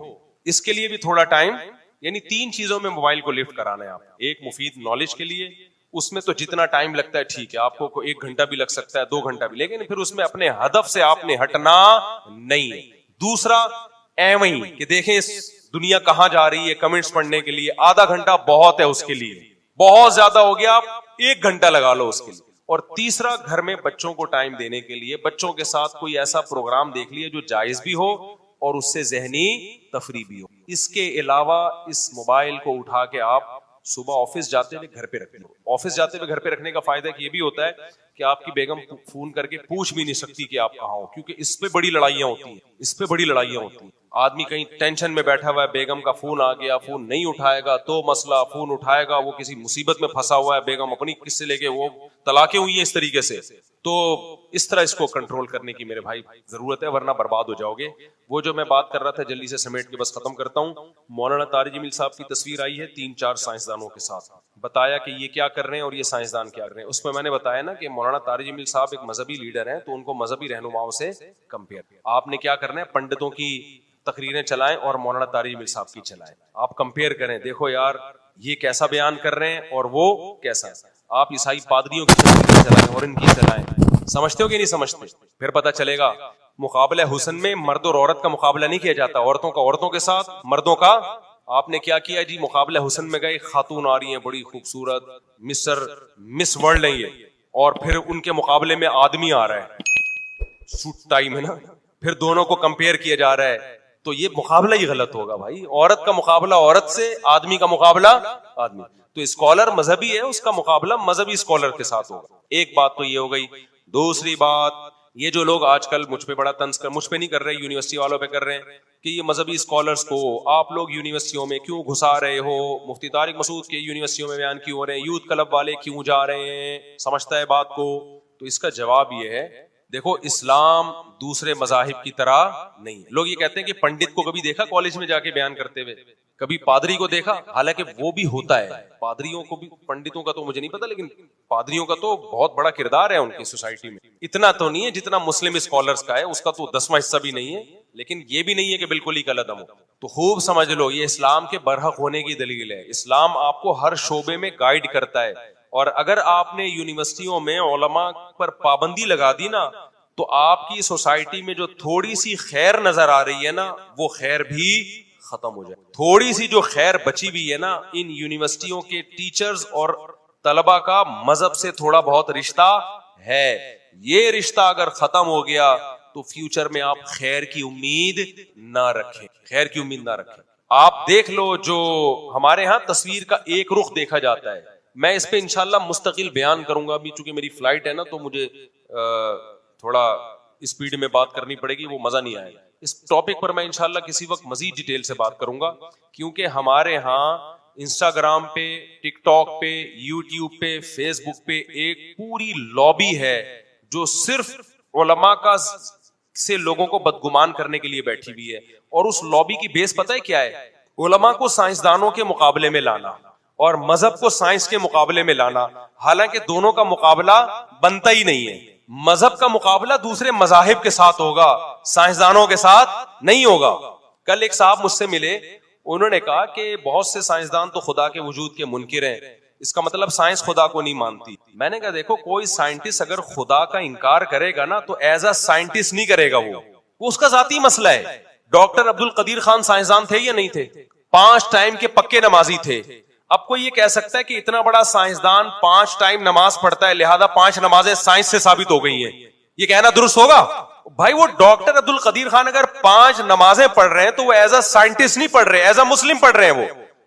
Speaker 1: اس کے لیے بھی تھوڑا ٹائم, یعنی 3 چیزوں میں موبائل کو لفٹ کرانا ہے آپ. ایک مفید نالج کے لیے, اس میں تو جتنا ٹائم لگتا ہے ٹھیک ہے, آپ کو 1 گھنٹہ بھی لگ سکتا ہے, 2 گھنٹہ بھی, لیکن پھر اس میں اپنے ہدف سے آپ نے ہٹنا نہیں ہے. دوسرا ایویں کہ دیکھیں اس دنیا کہاں جا رہی ہے, کمنٹس پڑھنے کے لیے آدھا گھنٹہ بہت ہے, اس کے لیے بہت زیادہ ہو گیا, آپ 1 گھنٹہ لگا لو اس کے لیے. اور تیسرا گھر میں بچوں کو ٹائم دینے کے لیے بچوں کے ساتھ کوئی ایسا پروگرام دیکھ لیے جو جائز بھی ہو اور اس سے ذہنی تفریح بھی ہو. اس کے علاوہ اس موبائل کو اٹھا کے آپ صبح آفس جاتے ہوئے گھر پہ رکھتے ہو. آفس جاتے ہوئے گھر پہ رکھنے کا فائدہ یہ بھی ہوتا ہے کہ آپ کی بیگم فون کر کے پوچھ بھی نہیں سکتی کہ آپ کہاں ہو, کیونکہ اس پہ بڑی لڑائیاں ہوتی ہیں, اس پہ بڑی لڑائیاں ہوتی ہیں. آدمی کہیں ٹینشن میں بیٹھا ہوا ہے, بیگم کا فون آ گیا, فون نہیں اٹھائے گا تو مسئلہ, فون اٹھائے گا وہ کسی مصیبت میں پھنسا ہوا ہے, بیگم اپنی کس سے لے کے وہ طلاقیں ہوئی ہیں اس طریقے سے. تو اس طرح اس کو کنٹرول کرنے کی میرے بھائی ضرورت ہے, ورنہ برباد ہو جاؤ گے. وہ جو میں بات کر رہا تھا جلدی سے سمیٹ کے بس ختم کرتا ہوں. مولانا طارق جمیل صاحب کی تصویر آئی ہے 3-4 سائنسدانوں کے ساتھ, بتایا کہ یہ کیا کر رہے ہیں اور یہ سائنسدان کیا کر رہے ہیں. اس میں نے بتایا نا کہ مولانا طارق جمیل صاحب ایک مذہبی لیڈر ہیں, تو ان کو مذہبی رہنماؤں سے کمپیئر. آپ نے کیا کرنا ہے, پنڈتوں کی تقریریں چلائیں اور مولانا طارق جمیل صاحب کی چلائیں, آپ کمپیئر کریں, دیکھو یار یہ کیسا بیان کر رہے ہیں اور وہ کیسا. آپ عیسائی پادریوں کی تقریریں چلائیں اور ان کی چلائیں, سمجھتے ہو کہ نہیں سمجھتے, پھر پتہ چلے گا. مقابلہ حسن میں مرد اور عورت کا مقابلہ نہیں کیا جاتا, عورتوں کا عورتوں کے ساتھ, مردوں کا. آپ نے کیا کیا جی, مقابلہ حسن میں گئے, خاتون آ رہی ہیں بڑی خوبصورت, مس ورلڈ ہیں یہ, اور پھر ان کے مقابلے میں آدمی آ رہا ہے سوٹ ٹائی میں نا, پھر دونوں کو کمپیئر کیا جا رہا ہے, تو یہ مقابلہ ہی غلط ہوگا بھائی. عورت کا مقابلہ عورت سے, آدمی کا مقابلہ آدمی. تو اسکالر مذہبی ہے, اس کا مقابلہ مذہبی اسکالر کے ساتھ ہوگا. ایک بات تو یہ ہو گئی. دوسری بات, یہ جو لوگ آج کل مجھ پہ بڑا طنز کر, مجھ پہ نہیں کر رہے, یونیورسٹی والوں پہ کر رہے ہیں کہ یہ مذہبی اسکالرس کو آپ لوگ یونیورسٹیوں میں کیوں گھسا رہے ہو, مفتی طارق مسعود کے یونیورسٹیوں میں بیان کیوں ہو رہے ہیں, یوتھ کلب والے کیوں جا رہے ہیں, سمجھتا ہے بات کو. تو اس کا جواب یہ ہے دیکھو اسلام دوسرے مذاہب کی طرح نہیں ہے. لوگ یہ کہتے ہیں کہ پنڈت کو کبھی دیکھا کالج میں جا کے بیان کرتے ہوئے, کبھی پادری کو دیکھا, حالانکہ وہ بھی ہوتا ہے, پادریوں کو بھی, پنڈتوں کا تو مجھے نہیں پتا, لیکن پادریوں کا تو بہت بڑا کردار ہے ان کی سوسائٹی میں. اتنا تو نہیں ہے جتنا مسلم اسکالرز کا ہے, اس کا تو 10واں حصہ بھی نہیں ہے, لیکن یہ بھی نہیں ہے کہ بالکل ہی غلط ہو. تو خوب سمجھ لو یہ اسلام کے برحق ہونے کی دلیل ہے. اسلام آپ کو ہر شعبے میں گائیڈ کرتا ہے, اور اگر آپ نے یونیورسٹیوں میں علماء پر پابندی لگا دی نا, تو آپ کی سوسائٹی میں جو تھوڑی سی خیر نظر آ رہی ہے نا, وہ خیر بھی ختم ہو جائے. تھوڑی سی جو خیر بچی ہوئی ہے نا, ان یونیورسٹیوں کے ٹیچرز اور طلبہ کا مذہب سے تھوڑا بہت رشتہ ہے. یہ رشتہ اگر ختم ہو گیا تو فیوچر میں آپ خیر کی امید نہ رکھیں, خیر کی امید نہ رکھیں. آپ دیکھ لو جو ہمارے ہاں تصویر کا ایک رخ دیکھا جاتا ہے, میں اس پہ انشاءاللہ مستقل بیان کروں گا. ابھی چونکہ میری فلائٹ ہے نا, تو مجھے تھوڑا اسپیڈ میں بات کرنی پڑے گی, وہ مزہ نہیں آئے گا. اس ٹاپک پر میں انشاءاللہ کسی وقت مزید ڈیٹیل سے بات کروں گا, کیونکہ ہمارے ہاں انسٹاگرام پہ, ٹک ٹاک پہ, یوٹیوب پہ, فیس بک پہ ایک پوری لابی ہے جو صرف علماء کا سے لوگوں کو بدگمان کرنے کے لیے بیٹھی ہوئی ہے. اور اس لابی کی بیس پتہ ہے کیا ہے؟ علماء کو سائنسدانوں کے مقابلے میں لانا اور مذہب کو سائنس کے مقابلے میں لانا, حالانکہ دونوں کا مقابلہ بنتا ہی نہیں ہے. مذہب کا مقابلہ دوسرے مذاہب کے ساتھ ہوگا, سائنسدانوں کے ساتھ نہیں ہوگا. کل ایک صاحب مجھ سے ملے, انہوں نے کہا کہ بہت سے سائنسدان تو خدا کے وجود کے منکر ہیں, اس کا مطلب سائنس خدا کو نہیں مانتی. میں نے کہا دیکھو, کوئی سائنٹسٹ اگر خدا کا انکار کرے گا نا, تو ایز اے سائنٹسٹ نہیں کرے گا, وہ اس کا ذاتی مسئلہ ہے. ڈاکٹر عبد القدیر خان سائنسدان تھے یا نہیں تھے؟ 5 ٹائم کے پکے نمازی تھے. اب کوئی یہ کہہ سکتا ہے کہ اتنا بڑا سائنسدان 5 ٹائم نماز پڑھتا ہے, لہذا 5 نمازیں سائنس سے ثابت ہو گئی ہیں, یہ کہنا درست ہوگا؟ بھائی وہ ڈاکٹر عبد القدیر خان اگر 5 نمازیں پڑھ رہے ہیں تو وہ ایز اے سائنٹسٹ نہیں پڑھ رہے, ایز اے مسلم پڑھ رہے ہیں وہ.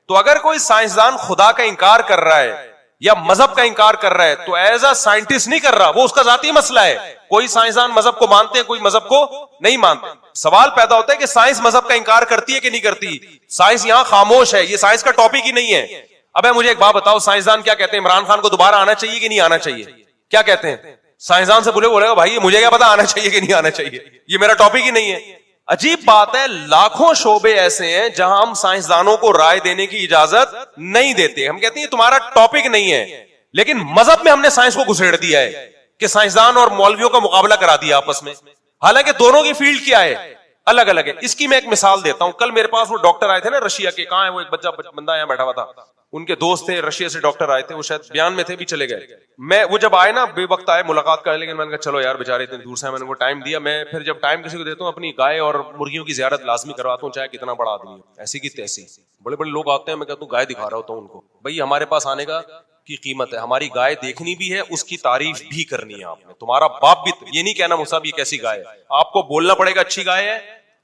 Speaker 1: تو اگر کوئی سائنسدان خدا کا انکار کر رہا ہے یا مذہب کا انکار کر رہا ہے تو ایز اے سائنٹسٹ نہیں کر رہا, وہ اس کا ذاتی مسئلہ ہے. کوئی سائنسدان مذہب کو مانتے ہیں, کوئی مذہب کو نہیں مانتے. سوال پیدا ہوتا ہے کہ سائنس مذہب کا انکار کرتی ہے کہ نہیں کرتی؟ سائنس یہاں خاموش ہے, یہ سائنس کا ٹاپک ہی نہیں ہے. ابے مجھے ایک بات بتاؤ, سائنسدان کیا کہتے ہیں؟ عمران خان کو دوبارہ آنا چاہیے کہ نہیں آنا چاہیے؟ کیا کہتے ہیں سائنسدان سے؟ بولے گا بھائی مجھے کیا پتا آنا چاہیے کہ نہیں آنا چاہیے, یہ میرا ٹاپک ہی نہیں ہے. عجیب بات ہے, لاکھوں شعبے ایسے ہیں جہاں ہم سائنسدانوں کو رائے دینے کی اجازت نہیں دیتے. ہم کہتے ہیں تمہارا ٹاپک نہیں ہے, لیکن مذہب میں ہم نے سائنس کو گھسیڑ دیا ہے کہ سائنسدان اور مولویوں کا مقابلہ کرا دیا آپس میں, حالانکہ دونوں کی فیلڈ کیا ہے؟ الگ الگ ہے. اس کی میں ایک مثال دیتا ہوں. کل میرے پاس وہ ڈاکٹر آئے تھے نا رشیا کے, کہاں ہے وہ ایک بندہ یہاں بیٹھا ہوا تھا, ان کے دوست تھے رشیا سے ڈاکٹر آئے تھے, وہ شاید بیان میں تھے بھی چلے گئے. میں وہ جب آئے نا بے وقت آئے, ملاقات کرے, لیکن میں نے کہا چلو یار بیچارے اتنے دور سے, میں نے وہ ٹائم دیا. میں پھر جب ٹائم کسی کو دیتا ہوں اپنی گائے اور مرغیوں کی زیارت لازمی کرواتا ہوں, چاہے کتنا بڑا آدمی ہو. ایسی کی تیسی بڑے بڑے لوگ آتے ہیں, میں کہتا ہوں گائے دکھا رہا ہوتا ہوں ان کو, بھائی ہمارے پاس آنے کا کی قیمت ہے, ہماری گائے دیکھنی بھی ہے, اس کی تعریف بھی کرنی ہے آپ نے. تمہارا باپ بھی یہ نہیں کہنا مصعب یہ کیسی گائے ہے, آپ کو بولنا پڑے گا اچھی گائے ہے,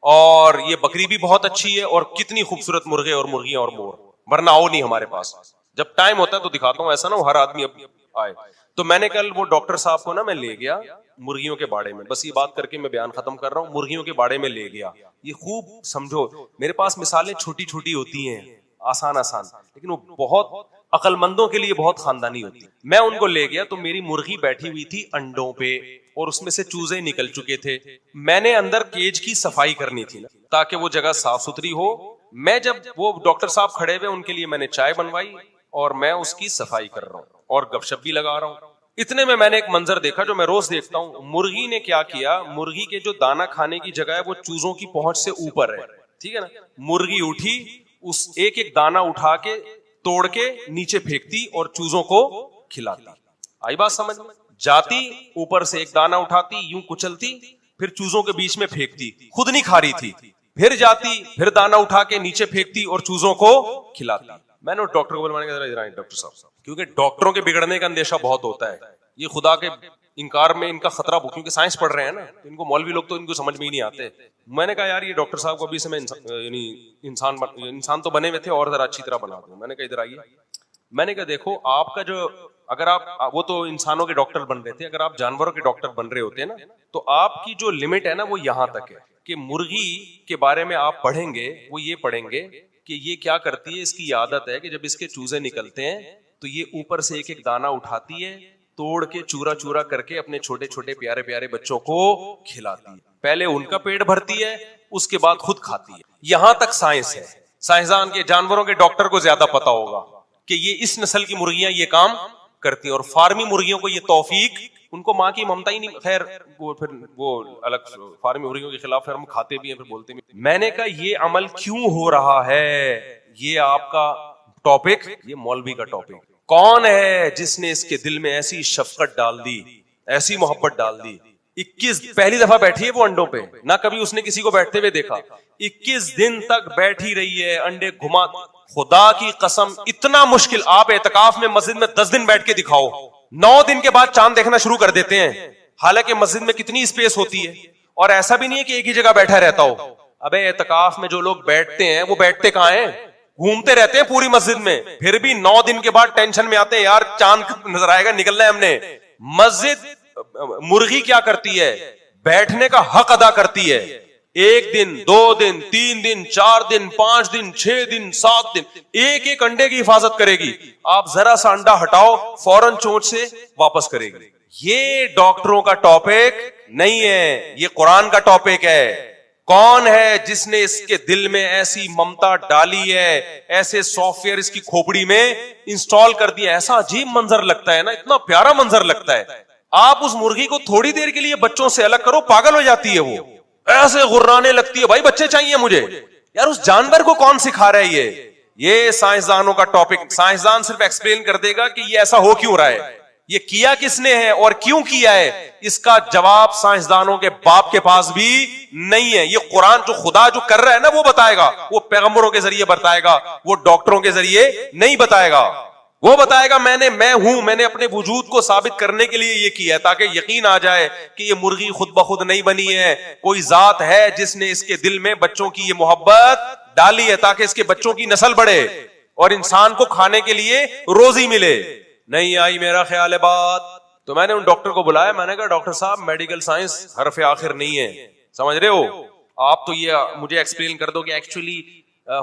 Speaker 1: اور یہ بکری بھی بہت اچھی ہے, اور کتنی خوبصورت مرغے اور مرغیاں اور مور, ورنہ آؤ نہیں ہمارے پاس. جب ٹائم ہوتا ہے تو دکھاتا ہوں, ایسا نہ ہو ہر آدمی اب آئے. تو میں نے کل وہ ڈاکٹر صاحب کو نا میں لے گیا مرغیوں کے باڑے میں, بس یہ بات کر کے میں بیان ختم کر رہا ہوں, مرغیوں کے باڑے میں لے گیا. یہ خوب سمجھو, میرے پاس مثالیں چھوٹی چھوٹی ہوتی ہیں, آسان آسان, لیکن وہ بہت عقل مندوں کے لیے بہت خاندانی ہوتی. میں ان کو لے گیا تو میری مرغی بیٹھی ہوئی تھی انڈوں پہ, اور اس میں سے چوزے نکل چکے تھے. میں نے اندر کیج کی صفائی کرنی تھی نا, تاکہ وہ جگہ صاف ستھری ہو. میں جب وہ ڈاکٹر صاحب کھڑے ہوئے, ان کے لیے میں نے چائے بنوائی اور میں اس کی صفائی کر رہا ہوں اور گپ شپ بھی لگا رہا ہوں. اتنے میں نے ایک منظر دیکھا جو میں روز دیکھتا ہوں. مرغی نے کیا کیا, مرغی کے جو دانا کھانے کی جگہ ہے وہ چوزوں کی پہنچ سے اوپر ہے, ٹھیک ہے نا. مرغی اٹھی, اس ایک ایک دانا اٹھا کے توڑ کے نیچے پھینکتی اور چوزوں کو کھلاتی. آئی بات سمجھ میں؟ جاتی اوپر سے ایک دانا اٹھاتی, یوں کچلتی, پھر چوزوں کے بیچ میں پھینکتی, خود نہیں کھا رہی تھی. پھر جاتی, پھر دانا اٹھا کے نیچے پھینکتی اور چوزوں کو کھلاتی. میں نے ڈاکٹر کو بلوانے کا ڈاکٹر صاحب, کیونکہ ڈاکٹروں کے بگڑنے کا اندیشہ بہت ہوتا ہے. یہ خدا کے انکار میں ان کا خطرہ, کیونکہ سائنس پڑھ رہے ہیں نا, ان کو مولوی لوگ تو ان کو سمجھ میں ہی نہیں آتے. میں نے کہا یار یہ ڈاکٹر صاحب کو ابھی سے میں انسان تو بنے ہوئے تھے, اور ذرا اچھی طرح بنا دوں. میں نے کہا ادھر آئیے. میں نے کہا دیکھو آپ کا جو, اگر آپ, وہ تو انسانوں کے ڈاکٹر بن رہے تھے, اگر آپ جانوروں کے ڈاکٹر بن رہے ہوتے ہیں نا, تو آپ کی جو لمٹ ہے نا وہ یہاں تک ہے کہ مرغی کے بارے میں آپ پڑھیں گے, وہ یہ پڑھیں گے کہ یہ کیا کرتی ہے, اس کی عادت ہے کہ جب اس کے چوزے نکلتے ہیں تو یہ اوپر سے ایک ایک دانہ اٹھاتی ہے, توڑ کے چورا چورا کر کے اپنے چھوٹے چھوٹے پیارے پیارے بچوں کو کھلاتی ہے. پہلے ان کا پیٹ بھرتی ہے, اس کے بعد خود کھاتی ہے. یہاں تک سائنس ہے. سائنسدان کے, جانوروں کے ڈاکٹر کو زیادہ پتا ہوگا کہ یہ اس نسل کی مرغیاں یہ کام کرتی ہیں, اور فارمی مرغیوں کو یہ توفیق, ان کو ماں کی ممتا ہی نہیں. خیر وہ پھر وہ الگ, فارمی مرغیوں کے خلاف پھر ہم کھاتے بھی ہیں, پھر بولتے بھی. میں نے کہا یہ عمل کیوں ہو رہا ہے, یہ آپ کا ٹاپک, یہ مولوی کا ٹاپک. کون ہے جس نے اس کے دل میں ایسی شفقت ڈال دی, ایسی محبت ڈال دی. 21 پہلی دفعہ بیٹھی ہے وہ انڈوں پہ, نہ کبھی اس نے کسی کو بیٹھتے ہوئے دیکھا. 21 دن تک بیٹھی رہی ہے, انڈے گھما. خدا کی قسم اتنا مشکل, آپ اعتکاف میں مسجد میں 10 دن بیٹھ کے دکھاؤ, 9 دن کے بعد چاند دیکھنا شروع کر دیتے ہیں, حالانکہ مسجد میں کتنی اسپیس ہوتی ہے. اور ایسا بھی نہیں ہے کہ ایک ہی جگہ بیٹھا رہتا ہو. ابے اعتکاف میں جو لوگ بیٹھتے ہیں وہ بیٹھتے کہاں ہیں, گھومتے رہتے ہیں پوری مسجد میں. پھر بھی 9 دن کے بعد ٹینشن میں آتے ہیں, یار چاند نظر آئے گا, نکلنا ہے ہم نے. مسجد مرغی کیا کرتی ہے, بیٹھنے کا حق ادا کرتی ہے. 1 دن 2 دن 3 دن 4 دن 5 دن 6 دن 7 دن ایک ایک انڈے کی حفاظت کرے گی. آپ ذرا سا انڈا ہٹاؤ, فوراً چونچ سے واپس کرے گی. یہ ڈاکٹروں کا ٹاپک نہیں ہے, یہ قرآن کا ٹاپک ہے. کون ہے جس نے اس کے دل میں ایسی ممتا ڈالی ہے, ایسے سافٹ ویئر اس کی کھوپڑی میں انسٹال کر دیا. ایسا عجیب منظر لگتا ہے نا, اتنا پیارا منظر لگتا ہے. آپ اس مرغی کو تھوڑی دیر کے لیے بچوں سے الگ کرو, پاگل ہو جاتی ہے, وہ ایسے غرانے لگتی ہے, بھائی بچے چاہیے مجھے. یار اس جانور کو کون سکھا رہا ہے یہ سائنسدانوں کا ٹاپک. سائنسدان صرف ایکسپلین کر دے گا کہ یہ ایسا ہو کیوں رہا ہے, یہ کیا کس نے ہے اور کیوں کیا ہے. اس کا جواب سائنسدانوں کے باپ کے پاس بھی نہیں ہے. یہ قرآن جو خدا جو کر رہا ہے نا وہ بتائے گا, وہ پیغمبروں کے ذریعے بتائے گا, وہ ڈاکٹروں کے ذریعے نہیں بتائے گا. وہ بتائے گا میں ہوں, میں نے اپنے وجود کو ثابت کرنے کے لیے یہ کیا ہے, تاکہ یقین آ جائے کہ یہ مرغی خود بخود نہیں بنی ہے, کوئی ذات ہے جس نے اس کے دل میں بچوں کی یہ محبت ڈالی ہے, تاکہ اس کے بچوں کی نسل بڑھے اور انسان کو کھانے کے لیے روزی ملے. نہیں آئی میرا خیال ہے بات. تو میں نے ان ڈاکٹر کو بلایا, میں نے کہا ڈاکٹر صاحب میڈیکل سائنس حرف آخر نہیں ہے, سمجھ رہے ہو آپ, تو یہ مجھے ایکسپلین کر دو کہ ایکچولی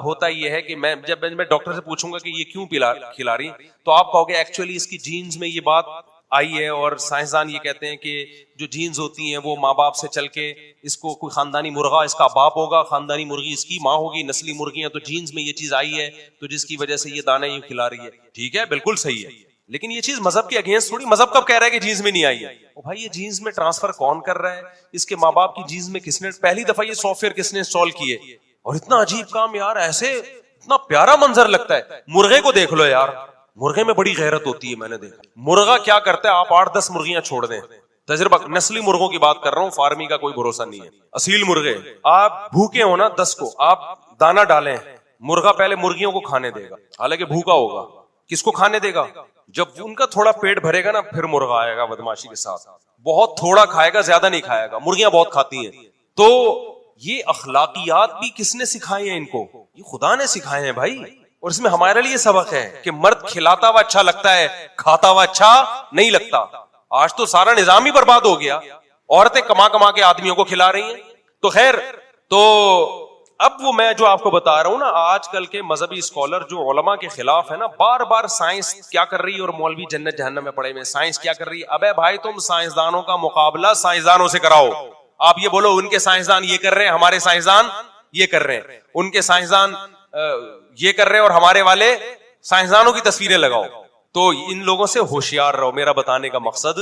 Speaker 1: ہوتا یہ ہے کہ میں جب میں ڈاکٹر سے پوچھوں گا کہ یہ کیوں کھلا رہی, تو آپ کہو گے ایکچولی اس کی جینز میں یہ بات آئی ہے, اور سائنسدان یہ کہتے ہیں کہ جو جینز ہوتی ہیں وہ ماں باپ سے چل کے, اس کو کوئی خاندانی مرغا اس کا باپ ہوگا, خاندانی مرغی اس کی ماں ہوگی, نسلی مرغیاں, تو جینز میں یہ چیز آئی ہے, تو جس کی وجہ سے یہ دانے یوں کھلا رہی ہے. ٹھیک ہے, بالکل صحیح ہے, لیکن یہ چیز مذہب کے اگینسٹ تھوڑی. مذہب کب کہہ رہا ہے کہ جینز میں نہیں آئی ہے؟ او بھائی یہ جینز میں ٹرانسفر کون کر رہا ہے, اس کے ماں باپ کی جینز میں کس نے پہلی دفعہ یہ سافٹ ویئر کس نے انسٹال کیے, اور اتنا عجیب کام یار, ایسے اتنا پیارا منظر لگتا ہے. مرغے کو دیکھ لو یار, مرغے میں بڑی غیرت ہوتی ہے. میں نے دیکھا مرغا کیا کرتا ہے, آپ 8-10 مرغیاں چھوڑ دیں, تجربہ نسلی مرغوں کی بات کر رہا ہوں, فارمی کا کوئی بھروسہ نہیں ہے. اصیل مرغے آپ بھوکے ہو نا 10 کو, آپ دانا ڈالیں, مرغا پہلے مرغیوں کو کھانے دے گا, حالانکہ بھوکا ہوگا. کس کو کھانے دے گا؟ جب ان کا تھوڑا پیٹ بھرے گا نا, پھر مرغا آئے گا بدماشی کے ساتھ, بہت تھوڑا کھائے گا, زیادہ نہیں کھائے گا. مرغیاں بہت کھاتی ہیں. تو یہ اخلاقیات بھی کس نے سکھائی ہیں ان کو؟ یہ خدا نے سکھائے ہیں بھائی. اور اس میں ہمارے لیے سبق ہے کہ مرد کھلاتا ہوا اچھا لگتا ہے, کھاتا ہوا اچھا نہیں لگتا. آج تو سارا نظام ہی برباد ہو گیا, عورتیں کما کما کے آدمیوں کو کھلا رہی ہیں. تو خیر, تو اب وہ میں جو آپ کو بتا رہا ہوں نا, آج کل کے مذہبی اسکالر جو علماء کے خلاف ہے نا, بار بار سائنس کیا کر رہی ہے, اور مولوی جنت جہنم میں پڑے ہوئے سائنس کیا کر رہی ہے. ابے بھائی تم سائنسدانوں کا مقابلہ سائنسدانوں سے کراؤ. آپ یہ بولو ان کے سائنسدان یہ کر رہے ہیں, ہمارے سائنسدان یہ کر رہے ہیں, ان کے سائنسدان یہ کر رہے ہیں, اور ہمارے والے سائنسدانوں کی تصویریں لگاؤ. تو ان لوگوں سے ہوشیار رہو. میرا بتانے کا مقصد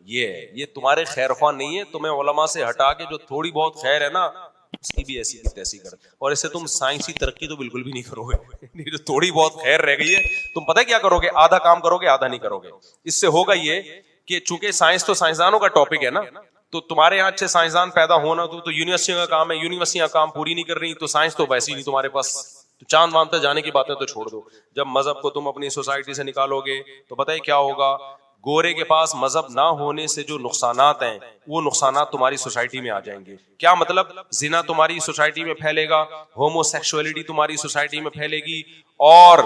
Speaker 1: یہ ہے, یہ تمہارے خیر خواہ نہیں ہے. تمہیں علماء سے ہٹا کے جو تھوڑی بہت خیر ہے نا, اس کی بھی ایسی تیسی کر, اور اس سے تم سائنسی ترقی تو بالکل بھی نہیں کرو گے. جو تھوڑی بہت خیر رہ گئی ہے, تم پتہ کیا کرو گے, آدھا کام کرو گے, آدھا نہیں کرو گے. اس سے ہوگا یہ کہ چونکہ سائنس تو سائنسدانوں کا ٹاپک ہے نا, تو تمہارے یہاں اچھے سائنسدان پیدا ہونا تو یونیورسٹیوں کا کام ہے, یونیورسٹیاں کام پوری نہیں کر رہی, تو سائنس تو ویسے ہی نہیں تمہارے پاس. تو چاند وانتے جانے کی باتیں تو چھوڑ دو. جب مذہب کو تم اپنی سوسائٹی سے نکالو گے تو پتہ ہے کیا ہوگا, گورے کے پاس مذہب نہ ہونے سے جو نقصانات ہیں, وہ نقصانات تمہاری سوسائٹی میں آ جائیں گے. کیا مطلب؟ زنا تمہاری سوسائٹی میں پھیلے گا, ہومو سیکسولیٹی تمہاری سوسائٹی میں پھیلے گی, اور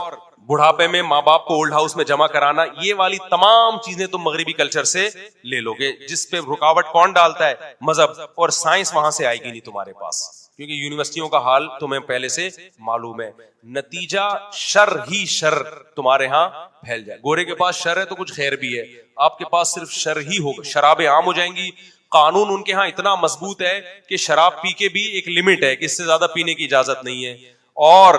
Speaker 1: بڑھاپے میں ماں باپ کو اولڈ ہاؤس میں جمع کرانا, یہ والی تمام چیزیں تم مغربی کلچر سے لے لو گے. جس پہ رکاوٹ کون ڈالتا ہے؟ مذہب. اور سائنس وہاں سے آئے گی نہیں تمہارے پاس. کیونکہ یونیورسٹیوں کا حال تمہیں پہلے سے معلوم ہے. نتیجہ شر ہی شر تمہارے ہاں پھیل جائے. گورے کے پاس شر ہے تو کچھ خیر بھی ہے, آپ کے پاس صرف شر ہی ہوگا. شرابیں عام ہو جائیں گی. قانون ان کے ہاں اتنا مضبوط ہے کہ شراب پی کے بھی ایک لمٹ ہے کہ اس سے زیادہ پینے کی اجازت نہیں ہے. اور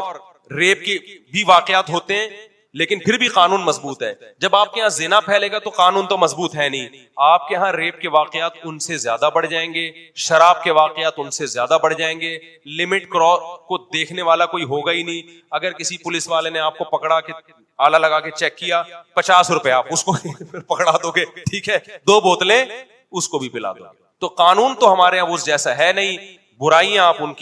Speaker 1: ریپ کے بھی واقعات ہوتے ہیں لیکن پھر بھی قانون مضبوط ہے. جب آپ کے یہاں زنا پھیلے گا تو قانون تو مضبوط ہے نہیں. آپ کے ہاں ریپ کے واقعات ان سے زیادہ بڑھ جائیں گے, شراب کے واقعات ان سے زیادہ بڑھ جائیں گے. لمٹ کو دیکھنے والا کوئی ہوگا ہی نہیں. اگر کسی پولیس والے نے آپ کو پکڑا کے آلہ لگا کے چیک کیا, 50 روپے آپ اس کو پکڑا دو گے, ٹھیک ہے, 2 بوتلیں اس کو بھی پلا دو. تو قانون تو ہمارے یہاں اس جیسا ہے نہیں. برائیاں آپ ان کی